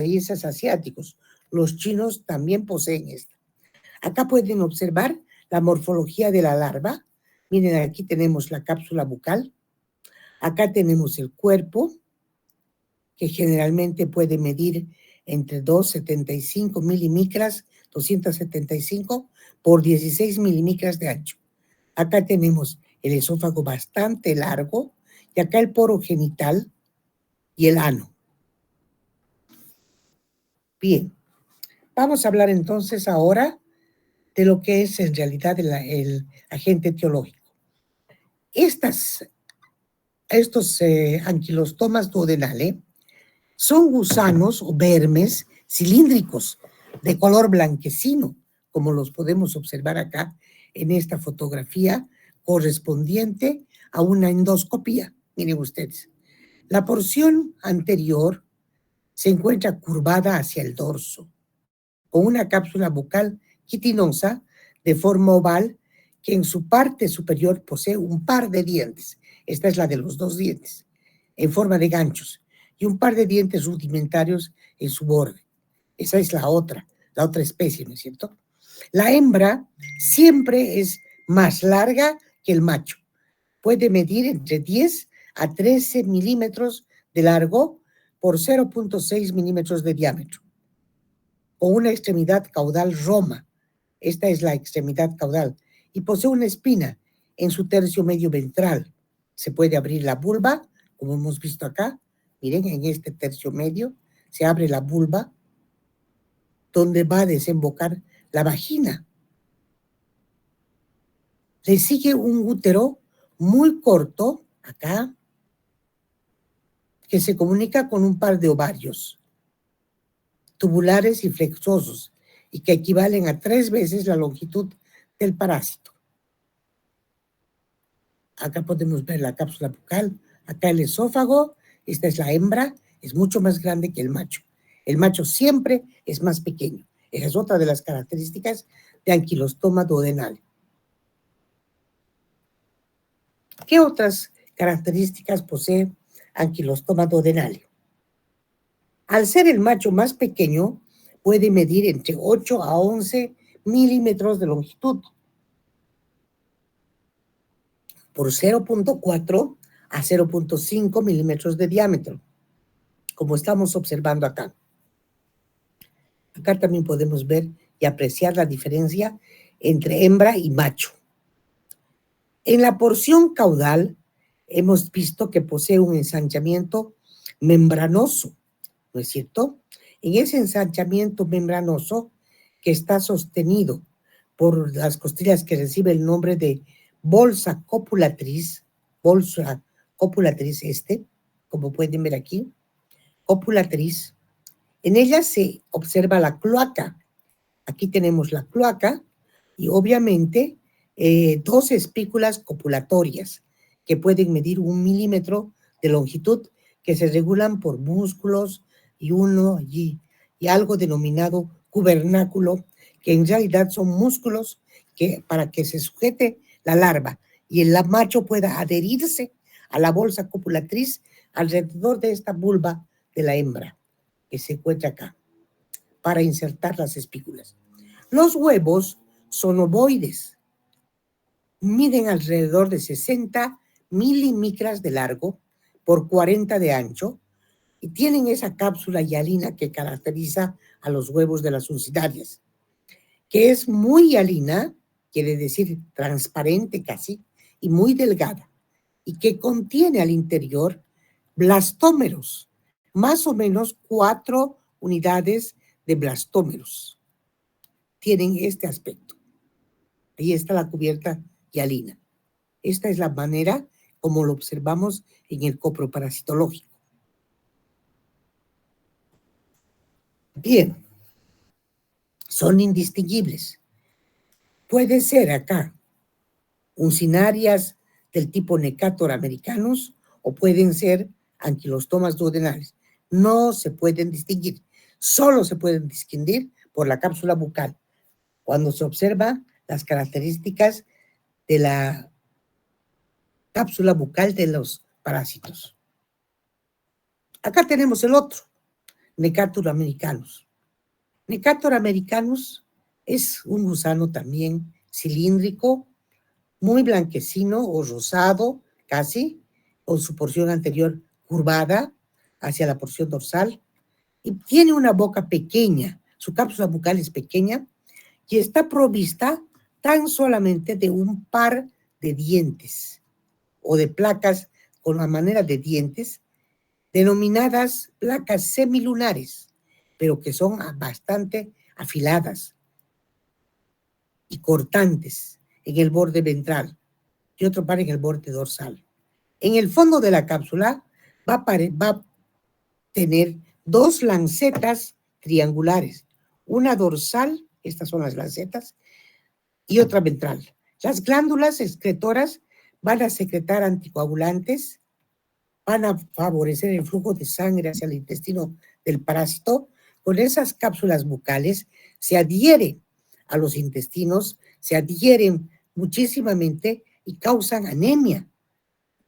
países asiáticos. Los chinos también poseen esta. Acá pueden observar la morfología de la larva. Miren, aquí tenemos la cápsula bucal. Acá tenemos el cuerpo, que generalmente puede medir entre 275 milimicras, 275 por 16 milimicras de ancho. Acá tenemos el esófago bastante largo y acá el poro genital y el ano. Bien, vamos a hablar entonces ahora de lo que es en realidad el agente etiológico. Estos anquilostomas duodenales son gusanos o vermes cilíndricos de color blanquecino, como los podemos observar acá en esta fotografía correspondiente a una endoscopía. Miren ustedes, la porción anterior se encuentra curvada hacia el dorso, con una cápsula bucal quitinosa de forma oval que en su parte superior posee un par de dientes. Esta es la de los dos dientes, en forma de ganchos, y un par de dientes rudimentarios en su borde. Esa es la otra especie, ¿no es cierto? La hembra siempre es más larga que el macho. Puede medir entre 10 a 13 milímetros de largo por 0.6 milímetros de diámetro, con una extremidad caudal roma. Esta es la extremidad caudal, y posee una espina en su tercio medio ventral. Se puede abrir la vulva, como hemos visto acá. Miren, en este tercio medio se abre la vulva, donde va a desembocar la vagina. Le sigue un útero muy corto, acá, que se comunica con un par de ovarios tubulares y flexosos, y que equivalen a 3 veces la longitud del parásito. Acá podemos ver la cápsula bucal, acá el esófago. Esta es la hembra, es mucho más grande que el macho. El macho siempre es más pequeño. Esa es otra de las características de anquilostoma duodenale. ¿Qué otras características posee anquilostoma duodenale? Al ser el macho más pequeño, puede medir entre 8 a 11 milímetros de longitud, por 0.4 a 0.5 milímetros de diámetro, como estamos observando acá. Acá también podemos ver y apreciar la diferencia entre hembra y macho. En la porción caudal hemos visto que posee un ensanchamiento membranoso, ¿no es cierto? En ese ensanchamiento membranoso, que está sostenido por las costillas que recibe el nombre de bolsa copulatriz, como pueden ver aquí, copulatriz. En ella se observa la cloaca. Aquí tenemos la cloaca y obviamente 2 espículas copulatorias que pueden medir 1 milímetro de longitud, que se regulan por músculos y algo denominado cubernáculo, que en realidad son músculos que para que se sujete la larva y el macho pueda adherirse a la bolsa copulatriz alrededor de esta vulva de la hembra que se encuentra acá, para insertar las espículas. Los huevos son ovoides, miden alrededor de 60 milimicras de largo por 40 de ancho y tienen esa cápsula hialina que caracteriza a los huevos de las uncidarias, que es muy hialina, quiere decir transparente casi, y muy delgada, y que contiene al interior blastómeros, más o menos 4 unidades de blastómeros. Tienen este aspecto. Ahí está la cubierta hialina. Esta es la manera como lo observamos en el coproparasitológico. Bien, son indistinguibles. Puede ser acá uncinarias del tipo Necator americanus o pueden ser anquilostomas duodenales. No se pueden distinguir. Solo se pueden distinguir por la cápsula bucal, cuando se observa las características de la cápsula bucal de los parásitos. Acá tenemos el otro, Necator americanus. Necator americanus es un gusano también cilíndrico, muy blanquecino o rosado, casi, con su porción anterior curvada hacia la porción dorsal, y tiene una boca pequeña, su cápsula bucal es pequeña, y está provista tan solamente de un par de dientes, o de placas con la manera de dientes, denominadas placas semilunares, pero que son bastante afiladas y cortantes en el borde ventral y otro par en el borde dorsal. En el fondo de la cápsula va a tener dos lancetas triangulares, una dorsal, estas son las lancetas, y otra ventral. Las glándulas excretoras van a secretar anticoagulantes, van a favorecer el flujo de sangre hacia el intestino del parásito. Con esas cápsulas bucales se adhieren a los intestinos, se adhieren muchísimamente y causan anemia,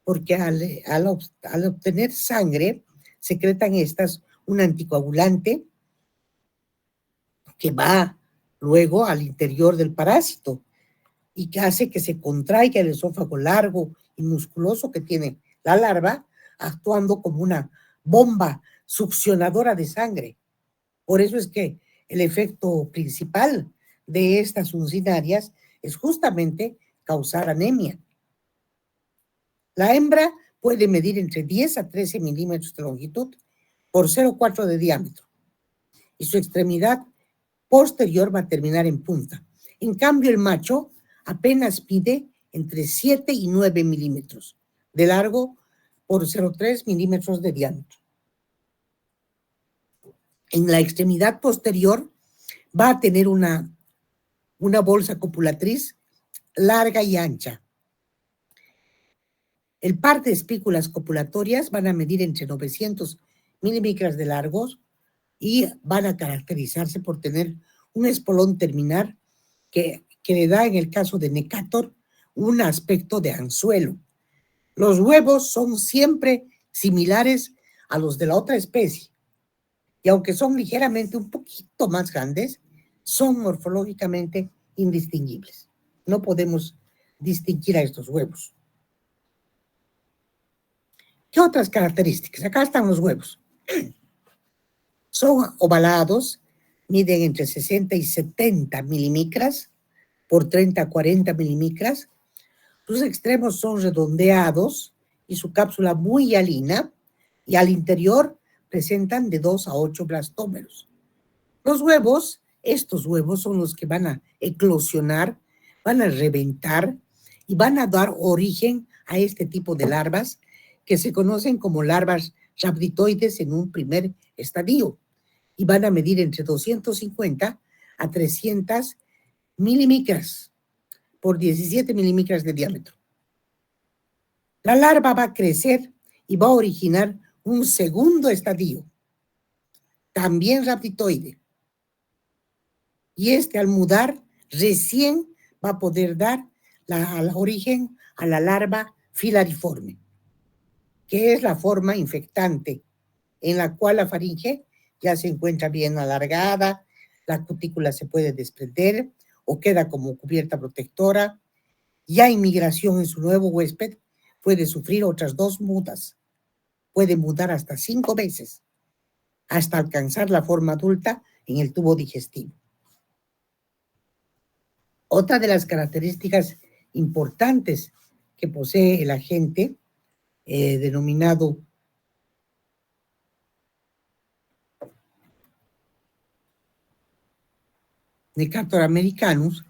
porque al obtener sangre, secretan estas un anticoagulante que va luego al interior del parásito y que hace que se contraiga el esófago largo y musculoso que tiene la larva, actuando como una bomba succionadora de sangre. Por eso es que el efecto principal de estas uncinarias es justamente causar anemia. La hembra puede medir entre 10 a 13 milímetros de longitud por 0,4 de diámetro y su extremidad posterior va a terminar en punta. En cambio, el macho apenas mide entre 7 y 9 milímetros de largo por 0,3 milímetros de diámetro. En la extremidad posterior va a tener una bolsa copulatriz larga y ancha. El par de espículas copulatorias van a medir entre 900 milímetros de largos y van a caracterizarse por tener un espolón terminal que le da, en el caso de Necator, un aspecto de anzuelo. Los huevos son siempre similares a los de la otra especie, y aunque son ligeramente un poquito más grandes, son morfológicamente indistinguibles. No podemos distinguir a estos huevos. ¿Qué otras características? Acá están los huevos. Son ovalados, miden entre 60 y 70 milímetros por 30 a 40 milímetros. Sus extremos son redondeados y su cápsula muy hialina, y al interior presentan de 2 a 8 blastómeros. Los huevos, estos huevos son los que van a eclosionar, van a reventar y van a dar origen a este tipo de larvas que se conocen como larvas rhabditoides en un primer estadio, y van a medir entre 250 a 300 milímetros por 17 milímetros de diámetro. La larva va a crecer y va a originar un segundo estadio, también rhabditoide. Y este, al mudar, recién va a poder dar al origen a la larva filariforme, que es la forma infectante en la cual la faringe ya se encuentra bien alargada, la cutícula se puede desprender o queda como cubierta protectora. Ya en migración en su nuevo huésped puede sufrir otras 2 mudas. Puede mudar hasta 5 veces hasta alcanzar la forma adulta en el tubo digestivo. Otra de las características importantes que posee el agente denominado Necator americanus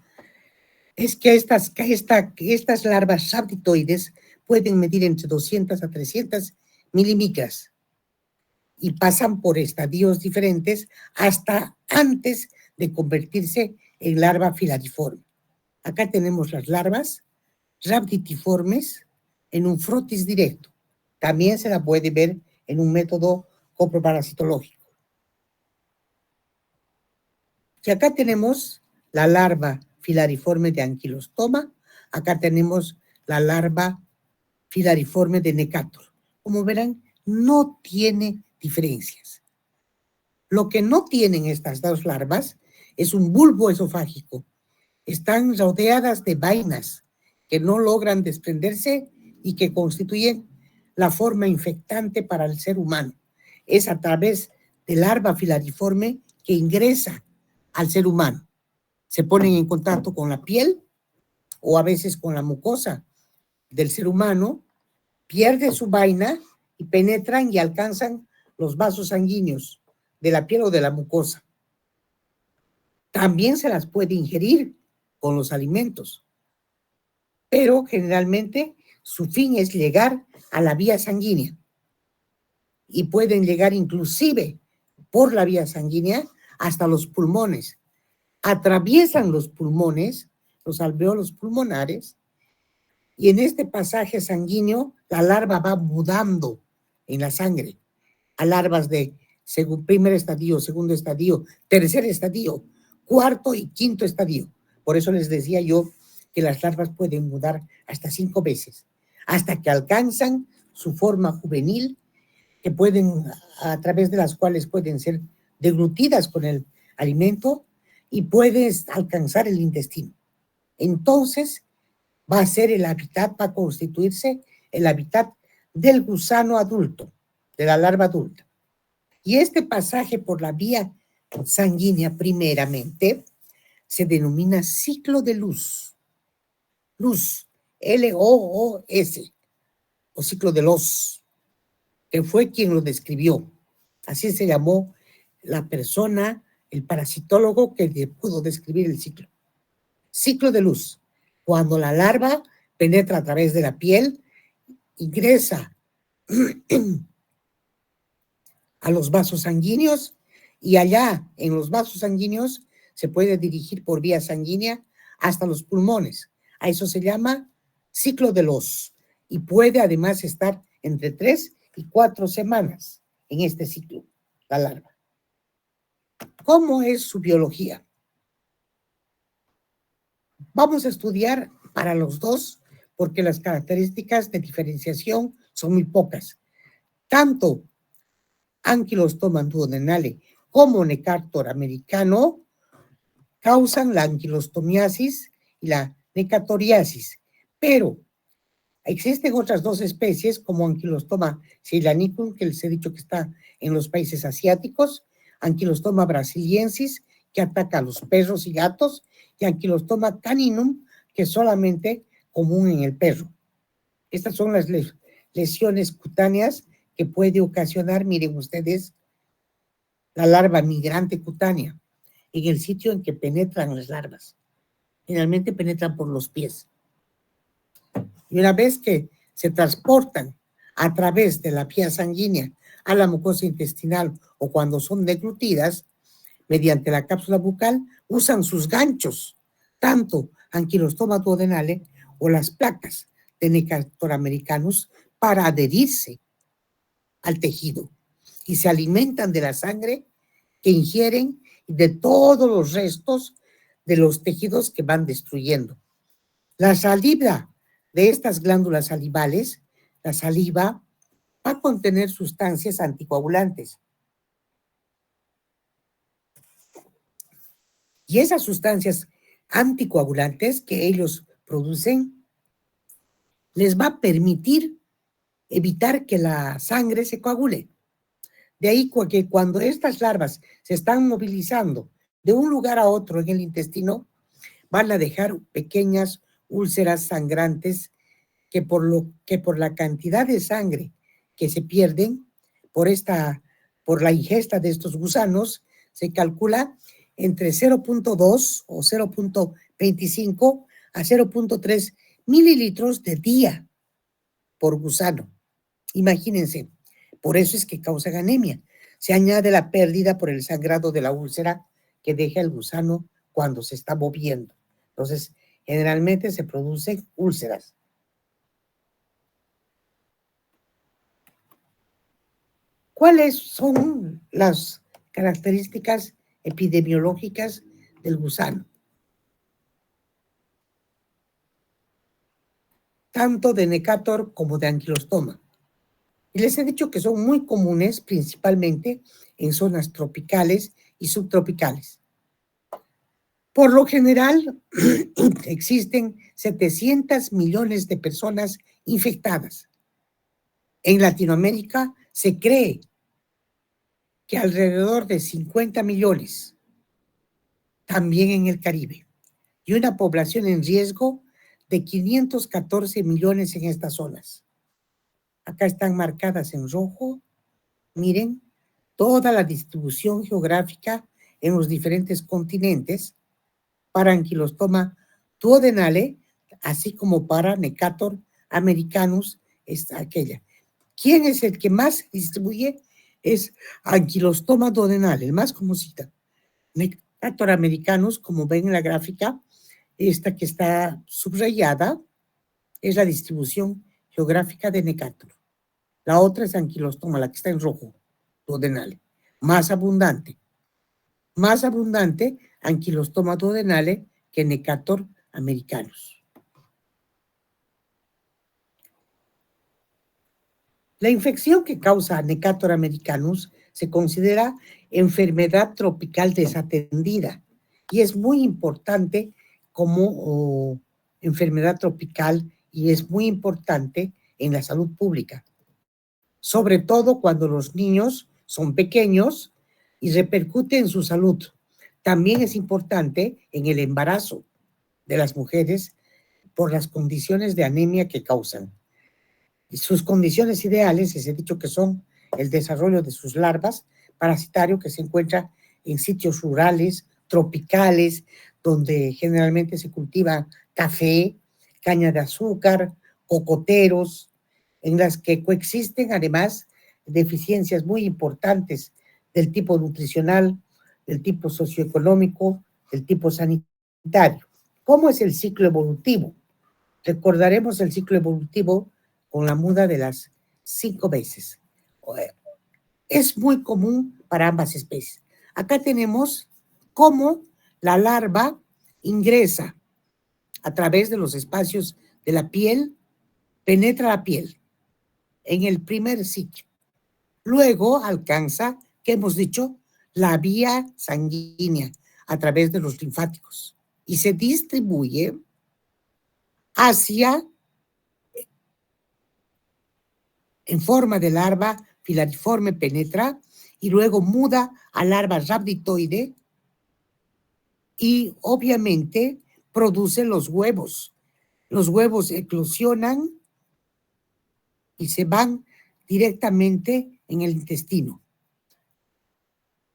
es que estas larvas rhabditoides pueden medir entre 200 a 300 milímetros y pasan por estadios diferentes hasta antes de convertirse en larva filariforme. Acá tenemos las larvas rhabditiformes en un frotis directo. También se la puede ver en un método coproparasitológico. Y acá tenemos la larva filariforme de Ankylostoma, acá tenemos la larva filariforme de Necator. Como verán, no tiene diferencias. Lo que no tienen estas dos larvas es un bulbo esofágico. Están rodeadas de vainas que no logran desprenderse y que constituyen la forma infectante para el ser humano. Es a través del larva filariforme que ingresa al ser humano. Se ponen en contacto con la piel o a veces con la mucosa del ser humano, pierde su vaina y penetran y alcanzan los vasos sanguíneos de la piel o de la mucosa. También se las puede ingerir con los alimentos, pero generalmente su fin es llegar a la vía sanguínea y pueden llegar inclusive por la vía sanguínea hasta los pulmones. Atraviesan los pulmones, los alveolos pulmonares, y en este pasaje sanguíneo la larva va mudando en la sangre a larvas de primer estadio, segundo estadio, tercer estadio, cuarto y quinto estadio. Por eso les decía yo que las larvas pueden mudar hasta 5 veces, hasta que alcanzan su forma juvenil, que pueden, a través de las cuales pueden ser deglutidas con el alimento y puedes alcanzar el intestino. Entonces va a ser el hábitat, va a constituirse el hábitat del gusano adulto, de la larva adulta. Y este pasaje por la vía sanguínea, primeramente, se denomina ciclo de luz. Luz, L-O-O-S, o ciclo de Los, que fue quien lo describió. Así se llamó la persona, el parasitólogo que pudo describir el ciclo. Ciclo de luz, cuando la larva penetra a través de la piel, ingresa a los vasos sanguíneos y allá en los vasos sanguíneos se puede dirigir por vía sanguínea hasta los pulmones. A eso se llama ciclo de Los y puede además estar entre 3 y 4 semanas en este ciclo, la larva. ¿Cómo es su biología? Vamos a estudiar para los dos porque las características de diferenciación son muy pocas. Tanto Ankylostomum duodenale como Necator americano causan la anquilostomiasis y la necatoriasis, pero existen otras dos especies como Ankylostoma ceylanicum, que les he dicho que está en los países asiáticos, Ankylostoma brasiliensis, que ataca a los perros y gatos, y Ankylostoma caninum, que es solamente común en el perro. Estas son las lesiones cutáneas que puede ocasionar, miren ustedes, la larva migrante cutánea en el sitio en que penetran las larvas. Generalmente penetran por los pies. Y una vez que se transportan a través de la vía sanguínea a la mucosa intestinal o cuando son deglutidas, mediante la cápsula bucal, usan sus ganchos, tanto Ankylostoma duodenale o las placas de Necator americanus, para adherirse al tejido y se alimentan de la sangre que ingieren y de todos los restos de los tejidos que van destruyendo. La saliva de estas glándulas salivales, la saliva, va a contener sustancias anticoagulantes. Y esas sustancias anticoagulantes que ellos producen les va a permitir evitar que la sangre se coagule. De ahí que cuando estas larvas se están movilizando de un lugar a otro en el intestino, van a dejar pequeñas úlceras sangrantes que por la cantidad de sangre que se pierden por la ingesta de estos gusanos, se calcula entre 0.2 o 0.25 a 0.3 mililitros de día por gusano. Imagínense, por eso es que causan anemia. Se añade la pérdida por el sangrado de la úlcera que deja el gusano cuando se está moviendo. Entonces, generalmente se producen úlceras. ¿Cuáles son las características epidemiológicas del gusano? Tanto de Necator como de Ankylostoma. Y les he dicho que son muy comunes principalmente en zonas tropicales y subtropicales. Por lo general, existen 700 millones de personas infectadas. En Latinoamérica se cree que alrededor de 50 millones, también en el Caribe, y una población en riesgo de 514 millones en estas zonas. Acá están marcadas en rojo, miren, toda la distribución geográfica en los diferentes continentes para Ankylostoma duodenale, así como para Necator americanus, es aquella. ¿Quién es el que más se distribuye? Es Ankylostoma duodenale, el más conocido. Necator americanus, como ven en la gráfica, esta que está subrayada, es la distribución geográfica de Necator. La otra es Ankylostoma, la que está en rojo, duodenale, más abundante. Más abundante Ankylostoma duodenale que Necator americanus. La infección que causa Necator americanus se considera enfermedad tropical desatendida y es muy importante como enfermedad tropical y es muy importante en la salud pública, sobre todo cuando los niños son pequeños y repercute en su salud. También es importante en el embarazo de las mujeres por las condiciones de anemia que causan. Y sus condiciones ideales, les he dicho que son el desarrollo de sus larvas parasitario que se encuentra en sitios rurales, tropicales, donde generalmente se cultiva café, caña de azúcar, cocoteros, en las que coexisten además deficiencias muy importantes del tipo nutricional, del tipo socioeconómico, del tipo sanitario. ¿Cómo es el ciclo evolutivo? Recordaremos el ciclo evolutivo con la muda de las 5 veces. Es muy común para ambas especies. Acá tenemos cómo la larva ingresa a través de los espacios de la piel, penetra la piel en el primer sitio. Luego alcanza, ¿qué hemos dicho? La vía sanguínea a través de los linfáticos y se distribuye hacia, en forma de larva filariforme, penetra y luego muda a larva rhabditoide y obviamente produce los huevos. Los huevos eclosionan y se van directamente en el intestino.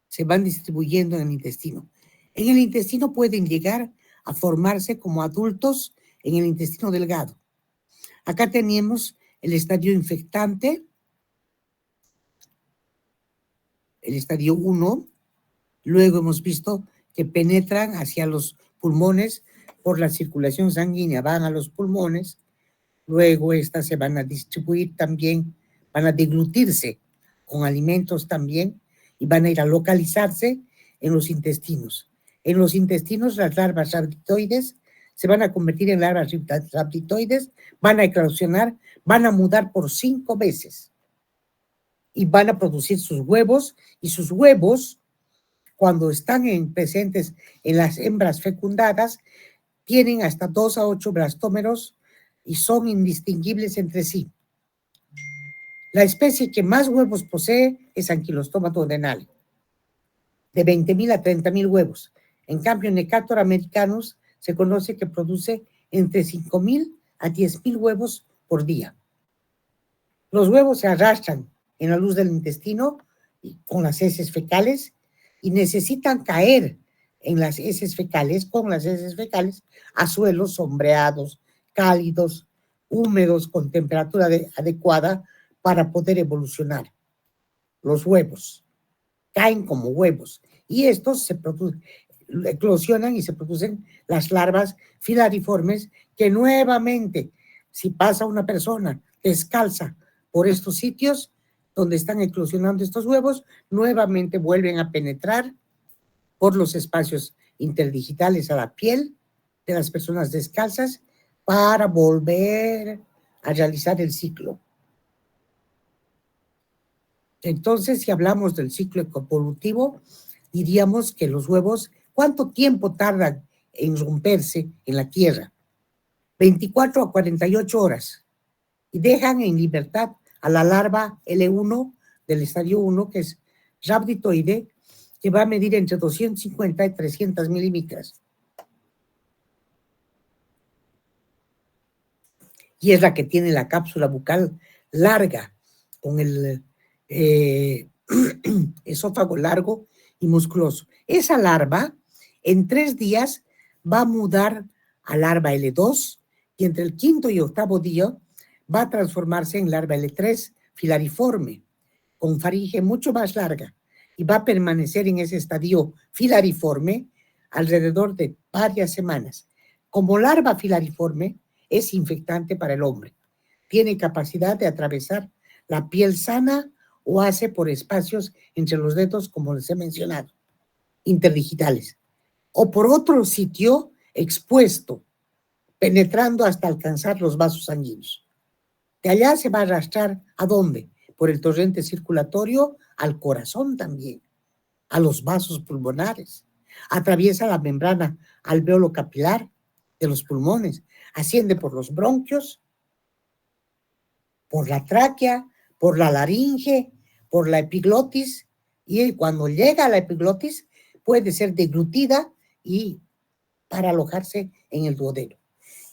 Se van distribuyendo en el intestino. En el intestino pueden llegar a formarse como adultos en el intestino delgado. Acá tenemos el estadio infectante, el estadio 1. Luego hemos visto que penetran hacia los pulmones por la circulación sanguínea, van a los pulmones, luego estas se van a distribuir también, van a deglutirse con alimentos también y van a ir a localizarse en los intestinos. En los intestinos las larvas rhabditoides se van a convertir en larvas rhabditoides, van a eclosionar, van a mudar por 5 veces y van a producir sus huevos y sus huevos cuando están presentes en las hembras fecundadas, tienen hasta 2 a 8 blastómeros y son indistinguibles entre sí. La especie que más huevos posee es Ankylostoma duodenale, de 20,000 a 30,000 huevos. En cambio, Necator americanus se conoce que produce entre 5,000 a 10,000 huevos por día. Los huevos se arrastran en la luz del intestino con las heces fecales y necesitan caer en las heces fecales, con las heces fecales, a suelos sombreados, cálidos, húmedos, con temperatura adecuada para poder evolucionar. Los huevos caen como huevos y estos se eclosionan y se producen las larvas filariformes que nuevamente, si pasa una persona descalza por estos sitios donde están eclosionando estos huevos, nuevamente vuelven a penetrar por los espacios interdigitales a la piel de las personas descalzas para volver a realizar el ciclo. Entonces, si hablamos del ciclo ecovolutivo, diríamos que los huevos, ¿cuánto tiempo tardan en romperse en la Tierra? 24 a 48 horas. Y dejan en libertad a la larva L1 del estadio 1, que es rhabditoide, que va a medir entre 250 y 300 milímetros. Y es la que tiene la cápsula bucal larga, con el esófago largo y musculoso. Esa larva, en 3 días, va a mudar a larva L2 y entre el quinto y octavo día va a transformarse en larva L3 filariforme, con faringe mucho más larga, y va a permanecer en ese estadio filariforme alrededor de varias semanas. Como larva filariforme, es infectante para el hombre. Tiene capacidad de atravesar la piel sana o hace por espacios entre los dedos, como les he mencionado, interdigitales, o por otro sitio expuesto, penetrando hasta alcanzar los vasos sanguíneos. De allá se va a arrastrar, ¿a dónde? Por el torrente circulatorio al corazón también, a los vasos pulmonares. Atraviesa la membrana alveolo capilar de los pulmones, asciende por los bronquios, por la tráquea, por la laringe, por la epiglotis, y cuando llega a la epiglotis puede ser deglutida y para alojarse en el duodeno.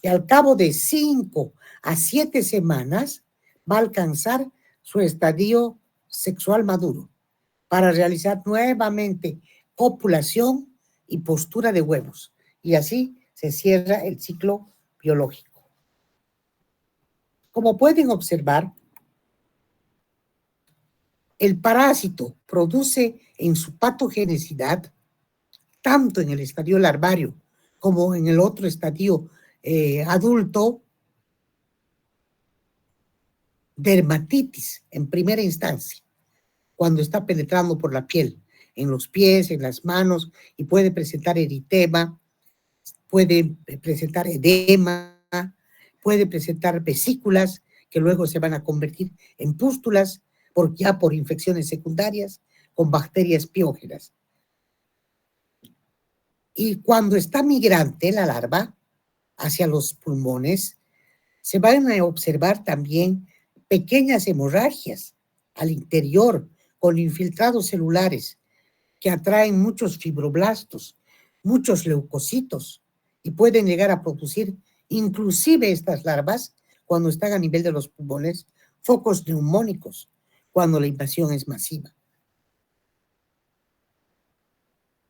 Y al cabo de 5 a 7 semanas va a alcanzar su estadio sexual maduro para realizar nuevamente copulación y postura de huevos. Y así se cierra el ciclo biológico. Como pueden observar, el parásito produce en su patogenicidad, tanto en el estadio larvario como en el otro estadio adulto, dermatitis en primera instancia, cuando está penetrando por la piel, en los pies, en las manos, y puede presentar eritema, puede presentar edema, puede presentar vesículas que luego se van a convertir en pústulas ya por infecciones secundarias con bacterias piógenas. Y cuando está migrante la larva hacia los pulmones, se van a observar también pequeñas hemorragias al interior con infiltrados celulares que atraen muchos fibroblastos, muchos leucocitos, y pueden llegar a producir, inclusive estas larvas, cuando están a nivel de los pulmones, focos neumónicos, cuando la invasión es masiva.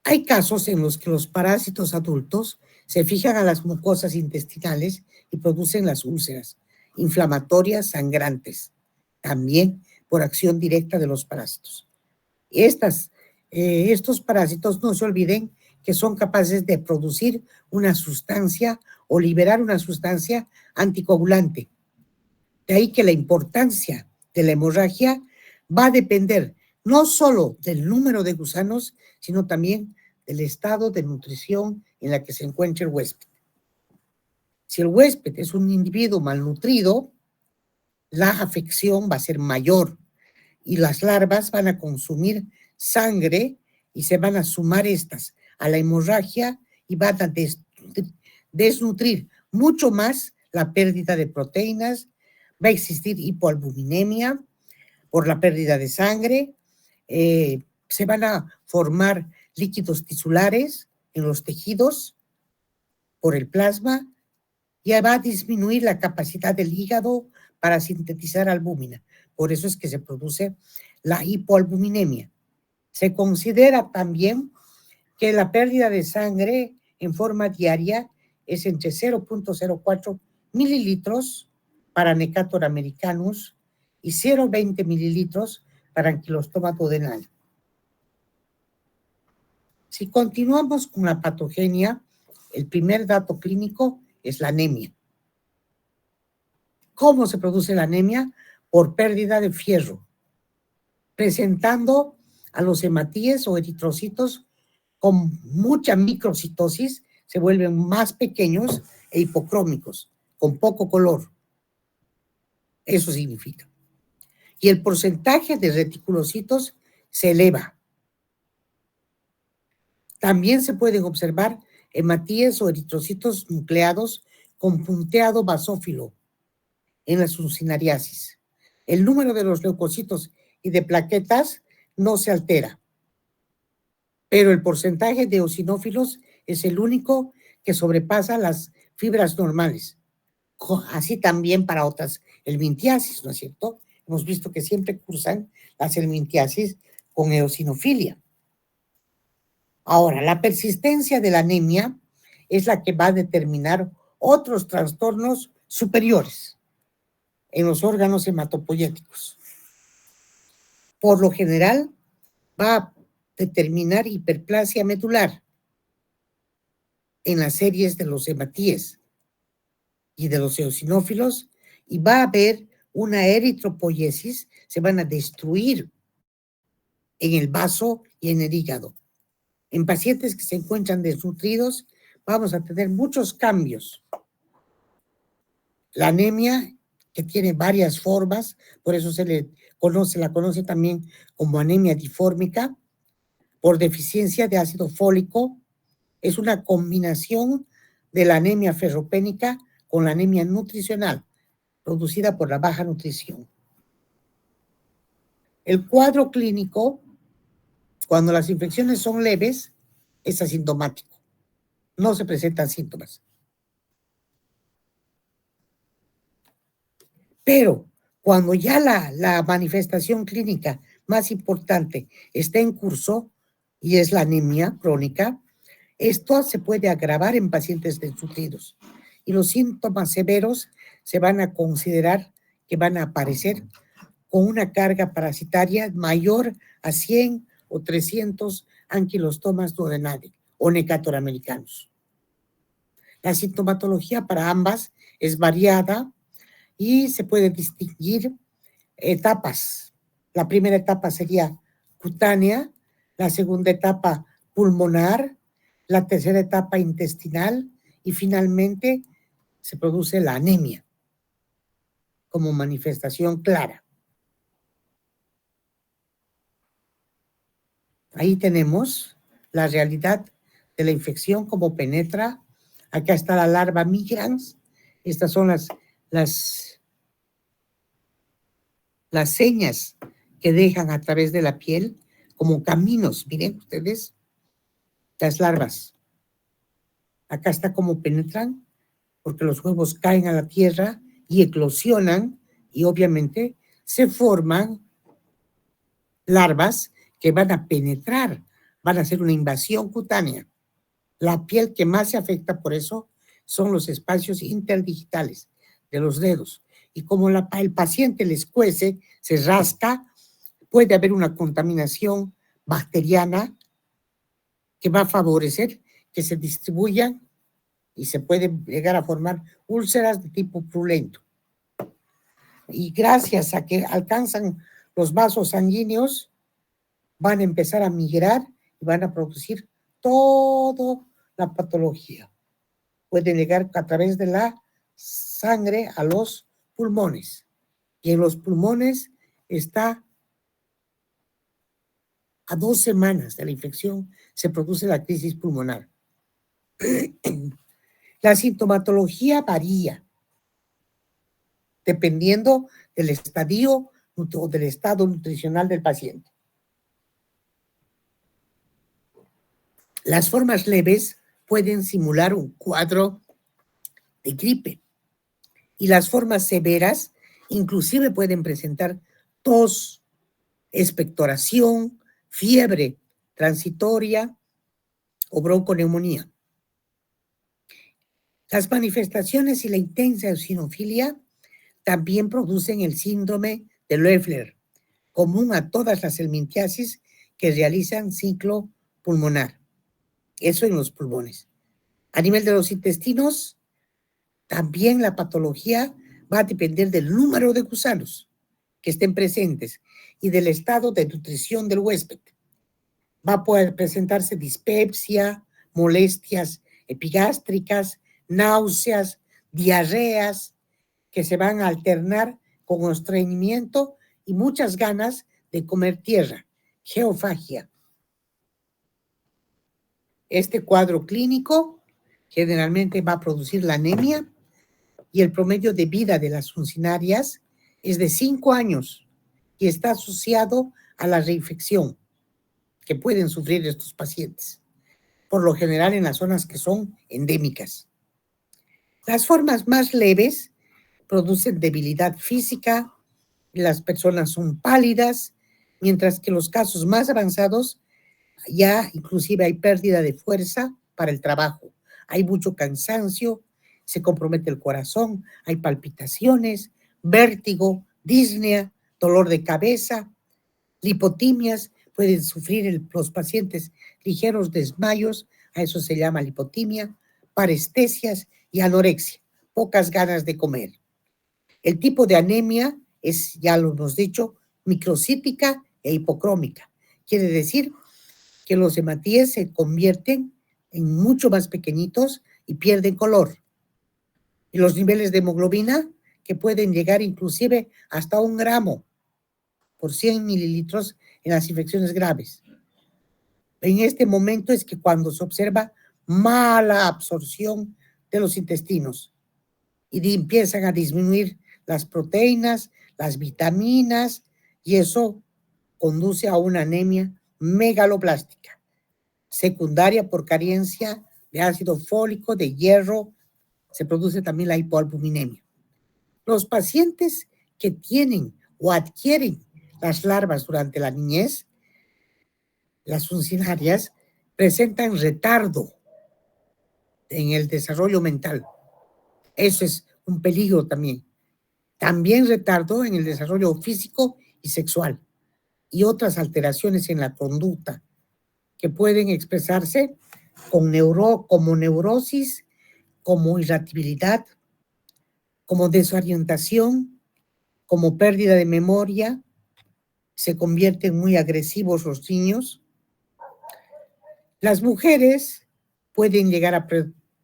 Hay casos en los que los parásitos adultos se fijan a las mucosas intestinales y producen las úlceras inflamatorias sangrantes, también por acción directa de los parásitos. Estos parásitos, no se olviden que son capaces de producir una sustancia o liberar una sustancia anticoagulante. De ahí que la importancia de la hemorragia va a depender no solo del número de gusanos, sino también del estado de nutrición en la que se encuentra el huésped. Si el huésped es un individuo malnutrido, la afección va a ser mayor y las larvas van a consumir sangre y se van a sumar estas a la hemorragia y van a desnutrir mucho más la pérdida de proteínas. Va a existir hipoalbuminemia por la pérdida de sangre, se van a formar líquidos tisulares en los tejidos por el plasma y va a disminuir la capacidad del hígado para sintetizar albúmina. Por eso es que se produce la hipoalbuminemia. Se considera también que la pérdida de sangre en forma diaria es entre 0.04 mililitros para Necator americanus y 0.20 mililitros para Ankylostoma duodenale. Si continuamos con la patogenia, el primer dato clínico es la anemia. ¿Cómo se produce la anemia? Por pérdida de fierro, presentando a los hematíes o eritrocitos con mucha microcitosis, se vuelven más pequeños e hipocrómicos, con poco color. Eso significa. y el porcentaje de reticulocitos se eleva. También se pueden observar hematíes o eritrocitos nucleados con punteado basófilo en la succinariasis. El número de los leucocitos y de plaquetas no se altera, pero el porcentaje de eosinófilos es el único que sobrepasa las fibras normales. Así también para otras helmintiasis, ¿no es cierto? Hemos visto que siempre cursan las helmintiasis con eosinofilia. Ahora, la persistencia de la anemia es la que va a determinar otros trastornos superiores en los órganos hematopoyéticos. Por lo general, va a determinar hiperplasia medular en las series de los hematíes y de los eosinófilos, y va a haber una eritropoiesis, se van a destruir en el vaso y en el hígado. En pacientes que se encuentran desnutridos, vamos a tener muchos cambios. La anemia, que tiene varias formas, por eso la conoce también como anemia difórmica, por deficiencia de ácido fólico, es una combinación de la anemia ferropénica con la anemia nutricional, producida por la baja nutrición. El cuadro clínico, cuando las infecciones son leves, es asintomático. No se presentan síntomas. Pero cuando ya la manifestación clínica más importante está en curso, y es la anemia crónica, esto se puede agravar en pacientes desnutridos. Y los síntomas severos se van a considerar que van a aparecer con una carga parasitaria mayor a 100 o 300 anquilostomas duodenales o Necator americanos. La sintomatología para ambas es variada y se puede distinguir etapas. La primera etapa sería cutánea, la segunda etapa pulmonar, la tercera etapa intestinal y finalmente se produce la anemia como manifestación clara. Ahí tenemos la realidad de la infección, cómo penetra. Acá está la larva migrans. Estas son las señas que dejan a través de la piel como caminos. Miren ustedes, las larvas. Acá está cómo penetran, porque los huevos caen a la tierra y eclosionan y obviamente se forman larvas que van a penetrar, van a hacer una invasión cutánea. La piel que más se afecta por eso son los espacios interdigitales de los dedos. Y como el paciente les cuece, se rasca, puede haber una contaminación bacteriana que va a favorecer que se distribuyan y se puede llegar a formar úlceras de tipo purulento. Y gracias a que alcanzan los vasos sanguíneos, van a empezar a migrar y van a producir toda la patología. Pueden llegar a través de la sangre a los pulmones. Y en los pulmones está a 2 semanas de la infección, se produce la crisis pulmonar. La sintomatología varía dependiendo del estadio o del estado nutricional del paciente. Las formas leves pueden simular un cuadro de gripe y las formas severas inclusive pueden presentar tos, expectoración, fiebre transitoria o bronconeumonía. Las manifestaciones y la intensa eosinofilia también producen el síndrome de Loeffler, común a todas las helmintiasis que realizan ciclo pulmonar. Eso en los pulmones. A nivel de los intestinos, también la patología va a depender del número de gusanos que estén presentes y del estado de nutrición del huésped. Va a poder presentarse dispepsia, molestias epigástricas, náuseas, diarreas, que se van a alternar con estreñimiento y muchas ganas de comer tierra, geofagia. Este cuadro clínico generalmente va a producir la anemia y el promedio de vida de las funcionarias es de 5 años y está asociado a la reinfección que pueden sufrir estos pacientes, por lo general en las zonas que son endémicas. Las formas más leves producen debilidad física, las personas son pálidas, mientras que los casos más avanzados ya inclusive hay pérdida de fuerza para el trabajo, hay mucho cansancio, se compromete el corazón, hay palpitaciones, vértigo, disnea, dolor de cabeza, lipotimias, pueden sufrir los pacientes ligeros desmayos, a eso se llama lipotimia, parestesias y anorexia, pocas ganas de comer. El tipo de anemia es, ya lo hemos dicho, microcítica e hipocrómica. Quiere decir que los hematíes se convierten en mucho más pequeñitos y pierden color. Y los niveles de hemoglobina que pueden llegar inclusive hasta 1 gramo por 100 mililitros en las infecciones graves. En este momento es que cuando se observa mala absorción de los intestinos y empiezan a disminuir las proteínas, las vitaminas, y eso conduce a una anemia megaloblástica, secundaria por carencia de ácido fólico, de hierro. Se produce también la hipoalbuminemia. Los pacientes que tienen o adquieren las larvas durante la niñez, las funcionarias, presentan retardo en el desarrollo mental. Eso es un peligro también. También retardo en el desarrollo físico y sexual y otras alteraciones en la conducta que pueden expresarse como neurosis, como irritabilidad, como desorientación, como pérdida de memoria. Se convierten muy agresivos los niños. Las mujeres pueden llegar a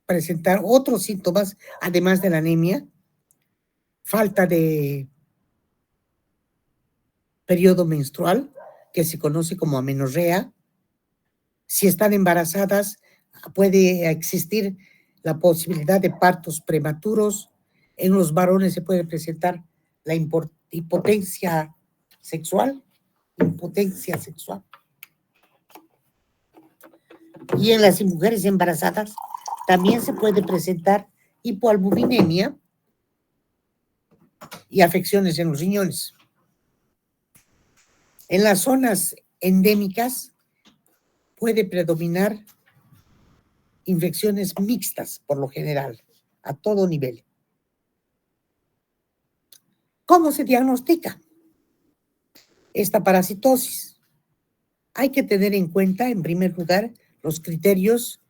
presentar otros síntomas, además de la anemia, falta de periodo menstrual, que se conoce como amenorrea. Si están embarazadas, puede existir la posibilidad de partos prematuros. En los varones se puede presentar la impotencia sexual. Y en las mujeres embarazadas también se puede presentar hipoalbuminemia y afecciones en los riñones. En las zonas endémicas puede predominar infecciones mixtas, por lo general, a todo nivel. ¿Cómo se diagnostica esta parasitosis? Hay que tener en cuenta, en primer lugar, los criterios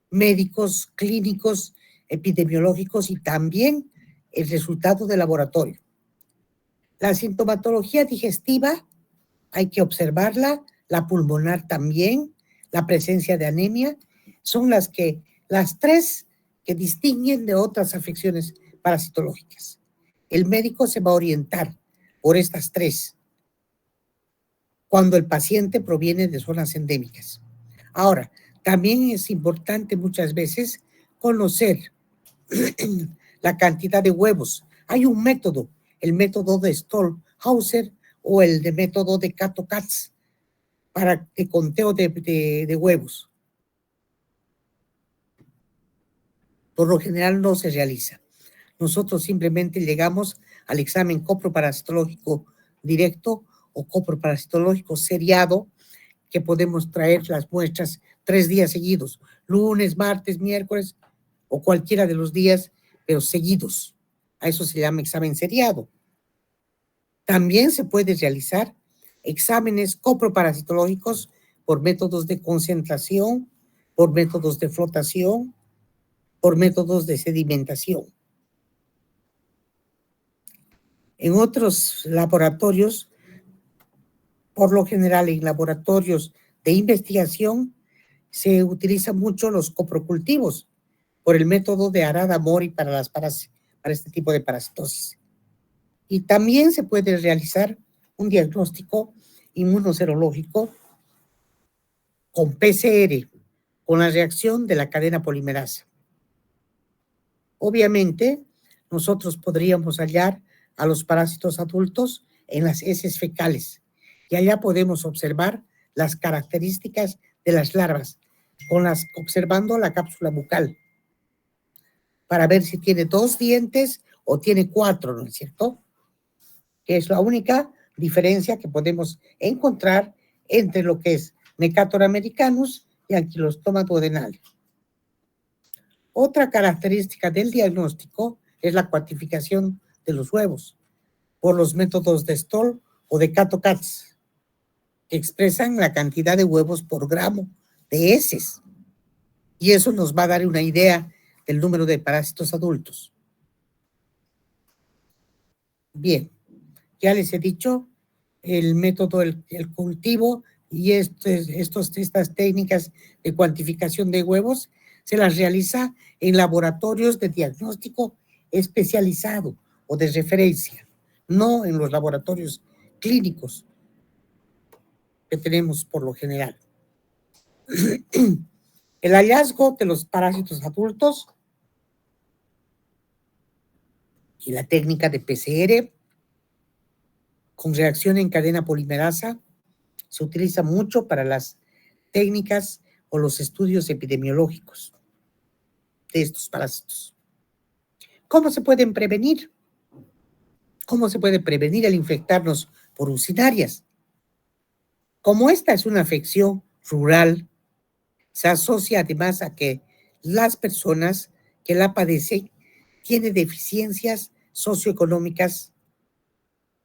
médicos, clínicos, epidemiológicos y también el resultado de laboratorio. La sintomatología digestiva hay que observarla, la pulmonar también, la presencia de anemia, son las tres que distinguen de otras afecciones parasitológicas. El médico se va a orientar por estas tres cuando el paciente proviene de zonas endémicas. Ahora, también es importante muchas veces conocer la cantidad de huevos. Hay un método, el método de Stolhauser o el de método de Cato-Katz para el conteo de huevos. Por lo general no se realiza. Nosotros simplemente llegamos al examen coproparasitológico directo o coproparasitológico seriado, que podemos traer las muestras 3 días seguidos, lunes, martes, miércoles o cualquiera de los días, pero seguidos. A eso se llama examen seriado. También se puede realizar exámenes coproparasitológicos por métodos de concentración, por métodos de flotación, por métodos de sedimentación. En otros laboratorios, por lo general en laboratorios de investigación, se utilizan mucho los coprocultivos por el método de Arada-Mori para este tipo de parasitosis. Y también se puede realizar un diagnóstico inmunoserológico con PCR, con la reacción de la cadena polimerasa. Obviamente, nosotros podríamos hallar a los parásitos adultos en las heces fecales y allá podemos observar las características de las larvas, observando la cápsula bucal para ver si tiene 2 dientes o tiene 4, ¿no es cierto? Que es la única diferencia que podemos encontrar entre lo que es Necator americanus y Ankylostoma duodenale. Otra característica del diagnóstico es la cuantificación de los huevos por los métodos de Stoll o de Kato-Katz, que expresan la cantidad de huevos por gramo de heces. Y eso nos va a dar una idea del número de parásitos adultos. Bien, ya les he dicho el método, el cultivo y estas técnicas de cuantificación de huevos se las realiza en laboratorios de diagnóstico especializado o de referencia, no en los laboratorios clínicos que tenemos por lo general. El hallazgo de los parásitos adultos y la técnica de PCR con reacción en cadena polimerasa se utiliza mucho para las técnicas o los estudios epidemiológicos de estos parásitos. ¿Cómo se pueden prevenir? ¿Cómo se puede prevenir el infectarnos por ursinarias? Como esta es una afección rural, se asocia además a que las personas que la padecen tienen deficiencias socioeconómicas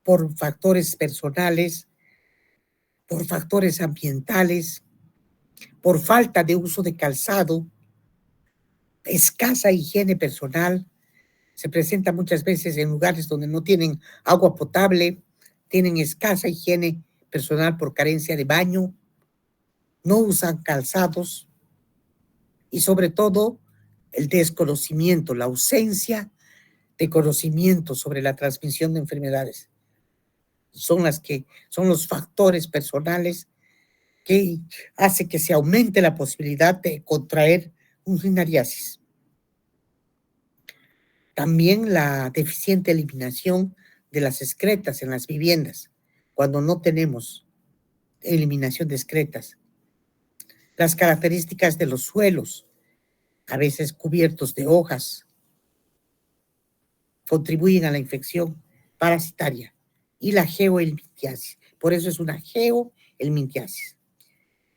por factores personales, por factores ambientales, por falta de uso de calzado, escasa higiene personal. Se presenta muchas veces en lugares donde no tienen agua potable, tienen escasa higiene personal por carencia de baño, no usan calzados y sobre todo el desconocimiento, la ausencia de conocimiento sobre la transmisión de enfermedades. Son los factores personales que hace que se aumente la posibilidad de contraer ursinariasis. También la deficiente eliminación de las excretas en las viviendas, cuando no tenemos eliminación de excretas. Las características de los suelos, a veces cubiertos de hojas, contribuyen a la infección parasitaria y la geohelmintiasis. Por eso es una geohelmintiasis.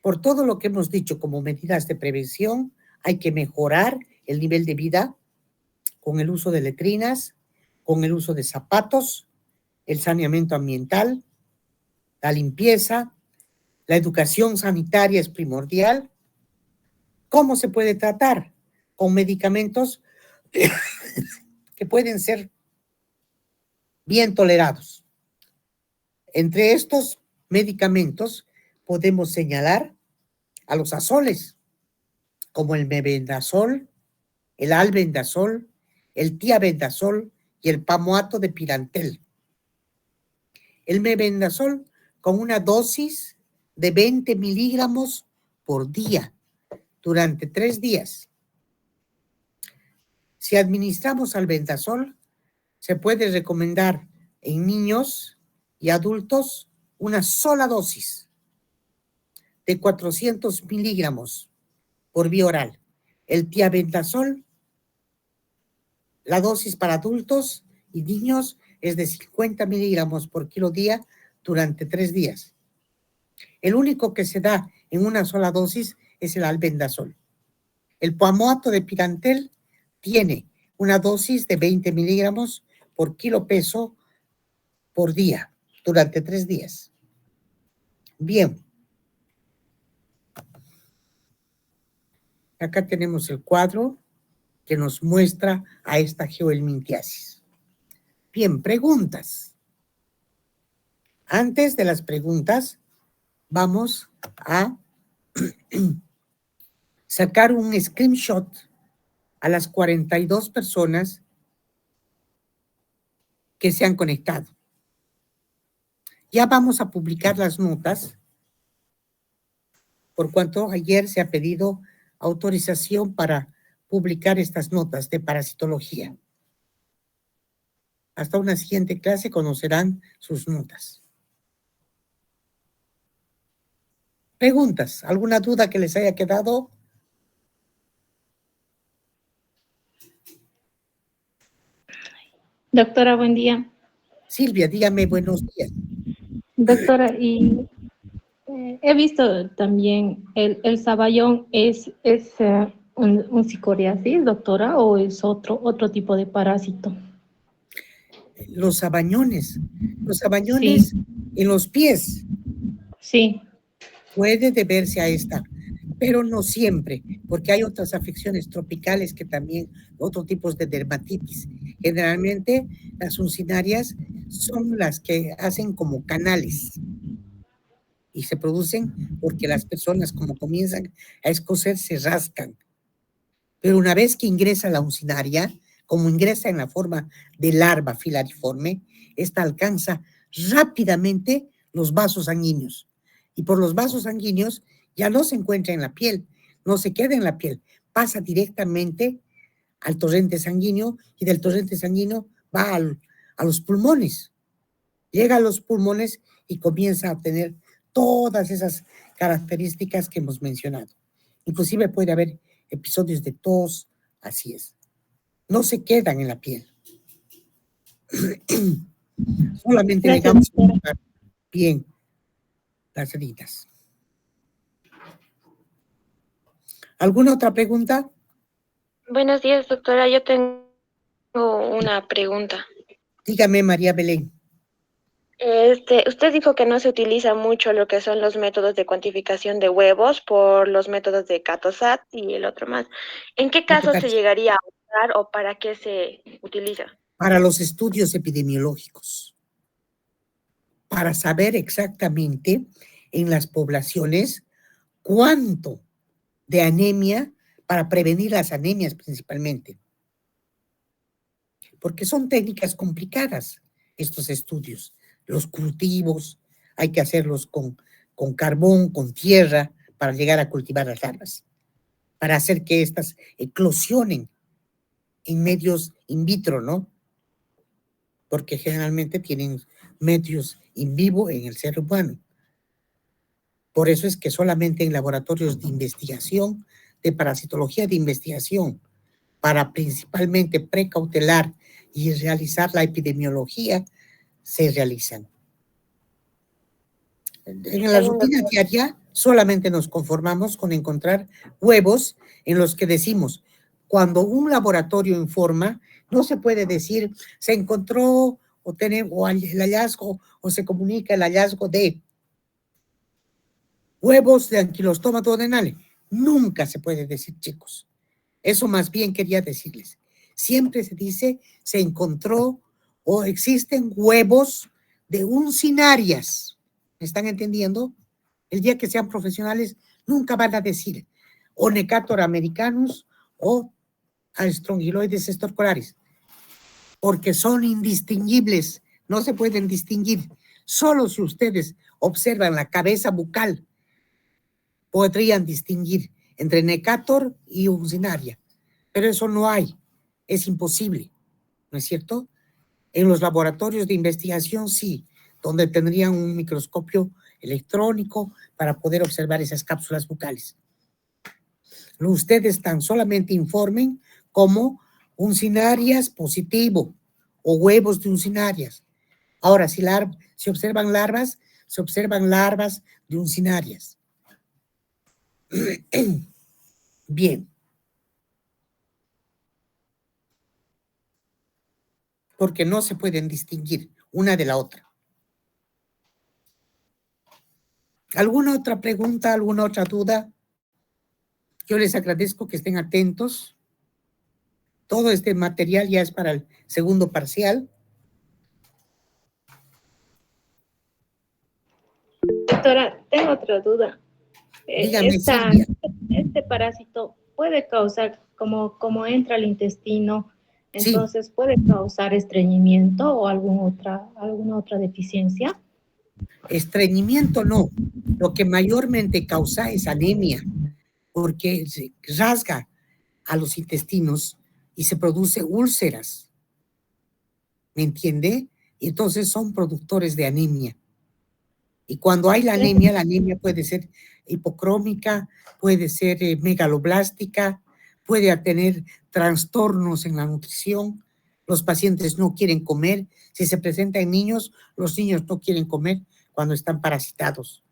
Por todo lo que hemos dicho como medidas de prevención, hay que mejorar el nivel de vida con el uso de letrinas, con el uso de zapatos, el saneamiento ambiental, la limpieza, la educación sanitaria es primordial. ¿Cómo se puede tratar? Con medicamentos que pueden ser bien tolerados. Entre estos medicamentos podemos señalar a los azoles, como el mebendazol, el albendazol, el tiabendazol y el pamoato de pirantel. El mebendazol con una dosis de 20 miligramos por día durante 3 días. Si administramos albendazol, se puede recomendar en niños y adultos una sola dosis de 400 miligramos por vía oral. El tiabendazol, la dosis para adultos y niños es de 50 miligramos por kilo día durante 3 días. El único que se da en una sola dosis es el albendazol. El pamoato de pirantel tiene una dosis de 20 miligramos por kilo peso por día durante 3 días. Bien. Acá tenemos el cuadro que nos muestra a esta geohelmintiasis. Bien, preguntas. Antes de las preguntas, vamos a sacar un screenshot a las 42 personas que se han conectado. Ya vamos a publicar las notas, por cuanto ayer se ha pedido autorización para publicar estas notas de parasitología. Hasta una siguiente clase conocerán sus notas. ¿Preguntas? ¿Alguna duda que les haya quedado? Doctora, buen día. Silvia, dígame buenos días. Doctora, y he visto también el saballón es un psicoriasis, doctora, o es otro tipo de parásito. Los sabañones Sí, en los pies sí. puede deberse a esta, pero no siempre, porque hay otras afecciones tropicales que también, otros tipos de dermatitis. Generalmente las uncinarias son las que hacen como canales y se producen porque las personas como comienzan a escocer se rascan. Pero una vez que ingresa la uncinaria, como ingresa en la forma de larva filariforme, esta alcanza rápidamente los vasos sanguíneos. Y por los vasos sanguíneos ya no se encuentra en la piel, no se queda en la piel, pasa directamente al torrente sanguíneo y del torrente sanguíneo va a los pulmones. Llega a los pulmones y comienza a tener todas esas características que hemos mencionado. Inclusive puede haber episodios de tos, así es. No se quedan en la piel. Solamente Gracias, dejamos doctora. bien las heridas. ¿Alguna otra pregunta? Buenos días, doctora. Yo tengo una pregunta. Dígame, María Belén. Usted dijo que no se utiliza mucho lo que son los métodos de cuantificación de huevos por los métodos de CATOSAT y el otro más. ¿En qué caso se llegaría a usar o para qué se utiliza? Para los estudios epidemiológicos, para saber exactamente en las poblaciones cuánto de anemia, para prevenir las anemias principalmente, porque son técnicas complicadas estos estudios. Los cultivos hay que hacerlos con carbón, con tierra, para llegar a cultivar las larvas, para hacer que éstas eclosionen en medios in vitro, ¿no? Porque generalmente tienen medios in vivo en el ser humano. Por eso es que solamente en laboratorios de investigación, de parasitología de investigación, para principalmente precautelar y realizar la epidemiología, se realizan. En la rutina diaria solamente nos conformamos con encontrar huevos en los que decimos, cuando un laboratorio informa, no se puede decir se encontró o el hallazgo o se comunica el hallazgo de huevos de Ankylostoma duodenale. Nunca se puede decir, chicos. Eso más bien quería decirles. Siempre se dice se encontró o existen huevos de uncinarias. ¿Me están entendiendo? El día que sean profesionales, nunca van a decir Onecator americanus o Strongyloides storcolaris, porque son indistinguibles, no se pueden distinguir. Solo si ustedes observan la cabeza bucal, podrían distinguir entre Necator y uncinaria, pero eso no hay, es imposible, ¿no es cierto? En los laboratorios de investigación sí, donde tendrían un microscopio electrónico para poder observar esas cápsulas bucales. Ustedes tan solamente informen como uncinarias positivo o huevos de uncinarias. Ahora, si observan larvas, se observan larvas de uncinarias. Bien. Porque no se pueden distinguir una de la otra. ¿Alguna otra pregunta, alguna otra duda? Yo les agradezco que estén atentos. Todo este material ya es para el segundo parcial. Doctora, tengo otra duda. Dígame, Silvia. Este parásito puede causar, como entra al intestino, entonces Sí. puede causar estreñimiento o alguna otra deficiencia. Estreñimiento no. Lo que mayormente causa es anemia, porque se rasga a los intestinos y se produce úlceras. ¿Me entiende? Y entonces son productores de anemia. Y cuando hay la anemia puede ser hipocrómica, puede ser megaloblástica, puede tener trastornos en la nutrición. Los pacientes no quieren comer. Si se presenta en niños, los niños no quieren comer cuando están parasitados.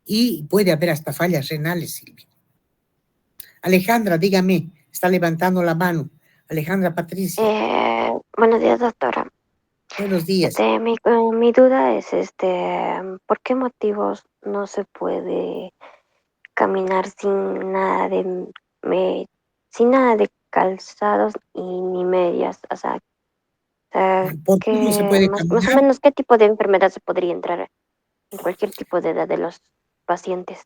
Y puede haber hasta fallas renales, Silvia. Alejandra, dígame, está levantando la mano. Alejandra Patricia. Buenos días, doctora. Buenos días. Mi duda es, ¿por qué motivos no se puede caminar sin nada de calzados y ni medias? O sea, ¿Por qué no se puede más o caminar? menos, ¿qué tipo de enfermedad se podría entrar en cualquier tipo de edad de los pacientes?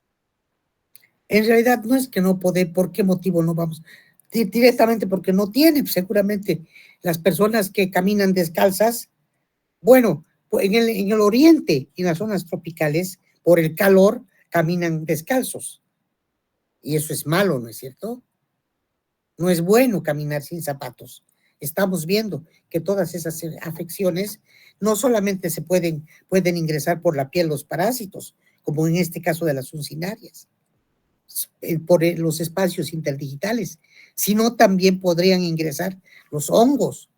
En realidad no es que no puede, ¿por qué motivo no vamos? Directamente porque no tiene, seguramente las personas que caminan descalzas, bueno, pues en el oriente, en las zonas tropicales, por el calor, caminan descalzos. Y eso es malo, ¿no es cierto? No es bueno caminar sin zapatos. Estamos viendo que todas esas afecciones no solamente pueden ingresar por la piel los parásitos, como en este caso de las uncinarias, por los espacios interdigitales, sino también podrían ingresar los hongos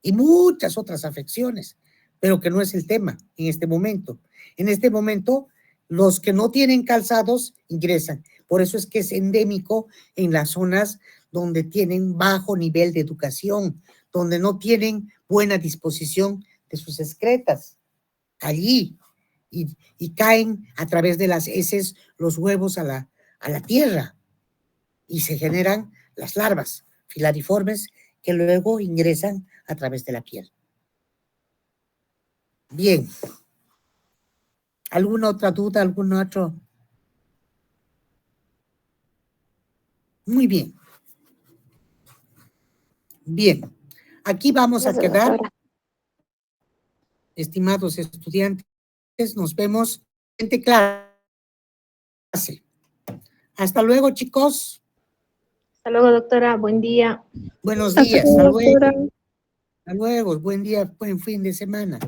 y muchas otras afecciones, pero que no es el tema en este momento. En este momento, los que no tienen calzados ingresan. Por eso es que es endémico en las zonas donde tienen bajo nivel de educación, donde no tienen buena disposición de sus excretas. Allí, y caen a través de las heces los huevos a la tierra y se generan las larvas filariformes que luego ingresan a través de la piel. Bien. ¿Alguna otra duda? ¿Algún otro? Muy bien. Bien. Aquí vamos a Gracias, quedar, doctora. estimados estudiantes. Nos vemos en clase. Hasta luego, chicos. Hasta luego, doctora. Buen día. Buenos Hasta días. luego, Hasta luego. doctora. Hasta luego. Buen día, buen fin de semana.